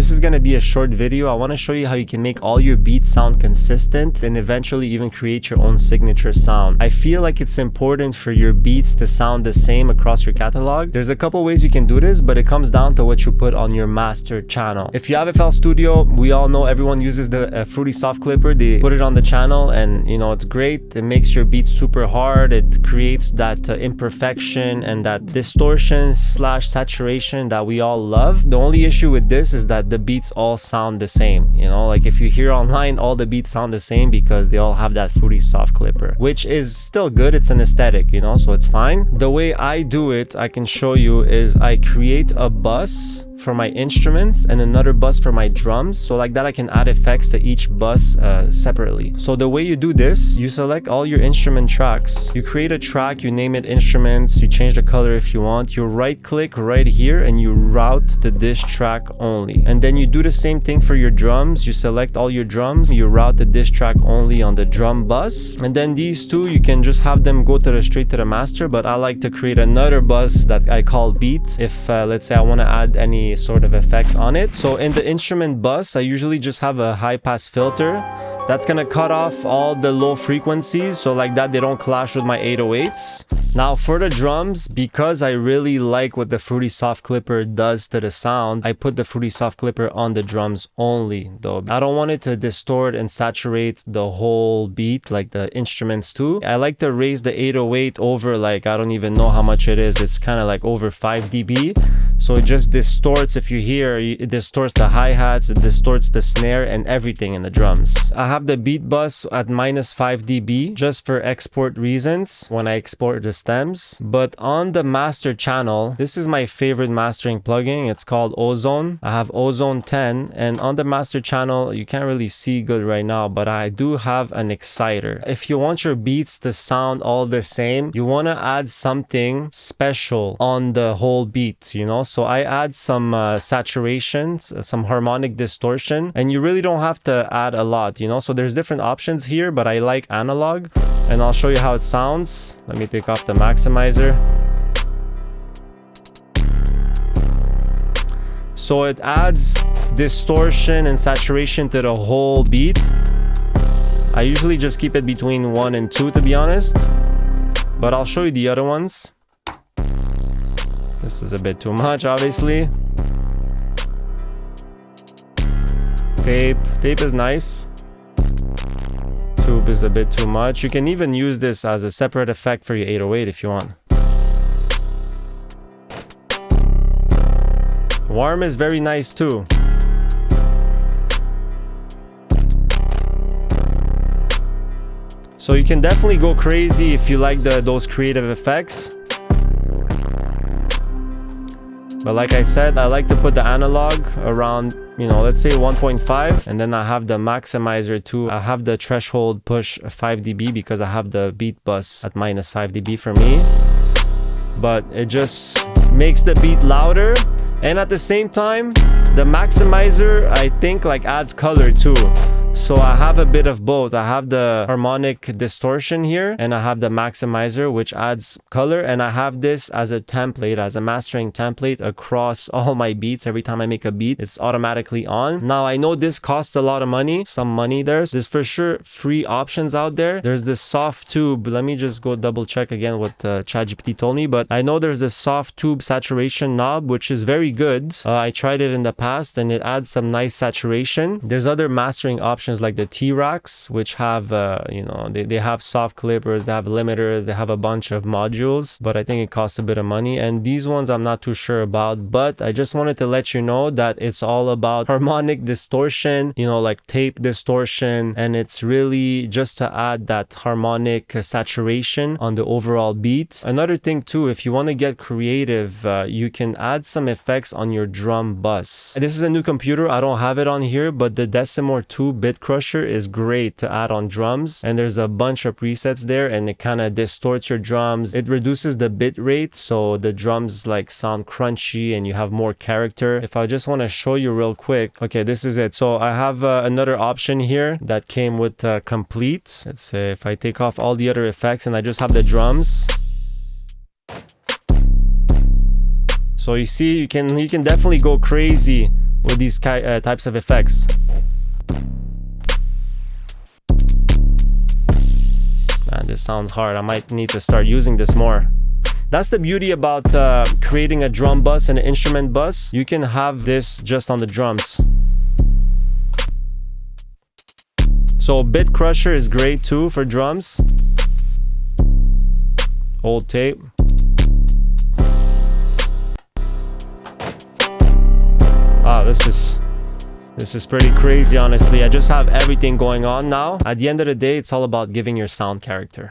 This is going to be a short video. I want to show you how you can make all your beats sound consistent and eventually even create your own signature sound. I feel like it's important for your beats to sound the same across your catalog. There's a couple ways you can do this, but it comes down to what you put on your master channel. If you have FL Studio, we all know everyone uses the Fruity Soft Clipper. They put it on the channel and you know, it's great. It makes your beats super hard. It creates that imperfection and that distortion / saturation that we all love. The only issue with this is that the beats all sound the same. You know, like if you hear online, all the beats sound the same because they all have that Fruity Soft Clipper, which is still good. It's an aesthetic, you know, so it's fine. The way I do it, I can show you, is I create a bus for my instruments and another bus for my drums, so like that I can add effects to each bus separately. So the way you do this, you select all your instrument tracks, you create a track, you name it instruments, you change the color if you want, you right click right here and you route to this track only. And then you do the same thing for your drums. You select all your drums, you route to this track only on the drum bus, and then these two you can just have them go to the straight to the master. But I like to create another bus that I call beat if let's say I want to add any sort of effects on it. So in the instrument bus, I usually just have a high pass filter that's gonna cut off all the low frequencies, so like that they don't clash with my 808s. Now for the drums, because I really like what the Fruity Soft Clipper does to the sound, I put the Fruity Soft Clipper on the drums only though. I don't want it to distort and saturate the whole beat like the instruments too. I like to raise the 808 over, like, I don't even know how much it is. It's kind of like over 5 dB. So it just distorts, if you hear, it distorts the hi-hats, it distorts the snare and everything in the drums. I have the beat bus at -5 dB just for export reasons when I export the stems. But on the master channel, this is my favorite mastering plugin. It's called OZONE. I have OZONE 10, and on the master channel, you can't really see good right now, but I do have an exciter. If you want your beats to sound all the same, you want to add something special on the whole beat, you know? So I add some saturation, some harmonic distortion, and you really don't have to add a lot, you know? So there's different options here, but I like analog, and I'll show you how it sounds. Let me take off the maximizer. So it adds distortion and saturation to the whole beat. I usually just keep it between 1 and 2 to be honest, but I'll show you the other ones. This is a bit too much, obviously. Tape is nice. Tube is a bit too much. You can even use this as a separate effect for your 808 if you want. Warm is very nice too. So you can definitely go crazy if you like those creative effects. But like I said, I like to put the analog around, you know, let's say 1.5, and then I have the maximizer too. I have the threshold push 5 dB because I have the beat bus at -5 dB for me. But it just makes the beat louder, and at the same time, the maximizer, I think, like adds color too. So I have a bit of both. I have the harmonic distortion here, and I have the maximizer, which adds color, and I have this as a template, as a mastering template across all my beats. Every time I make a beat, it's automatically on. Now I know this costs a lot of money, some money there. So there's for sure free options out there. There's this soft tube. Let me just go double check again what ChatGPT told me, but I know there's this soft tube saturation knob, which is very good. I tried it in the past and it adds some nice saturation. There's other mastering options like the T-Racks, which have you know, they have soft clippers, they have limiters, they have a bunch of modules, but I think it costs a bit of money. And these ones I'm not too sure about, but I just wanted to let you know that it's all about harmonic distortion, you know, like tape distortion, and it's really just to add that harmonic saturation on the overall beat. Another thing too, if you want to get creative, you can add some effects on your drum bus. This is a new computer, I don't have it on here, but the Decimor 2 bit crusher is great to add on drums, and there's a bunch of presets there, and it kind of distorts your drums. It reduces the bit rate, so the drums like sound crunchy and you have more character. If I just want to show you real quick, okay, this is it. So I have another option here that came with complete. Let's say if I take off all the other effects and I just have the drums. So you see, you can definitely go crazy with these types of effects. Man, this sounds hard. I might need to start using this more. That's the beauty about creating a drum bus and an instrument bus. You can have this just on the drums. So Bit Crusher is great too for drums. Old tape. Wow, this is pretty crazy, honestly. I just have everything going on now. At the end of the day, it's all about giving your sound character.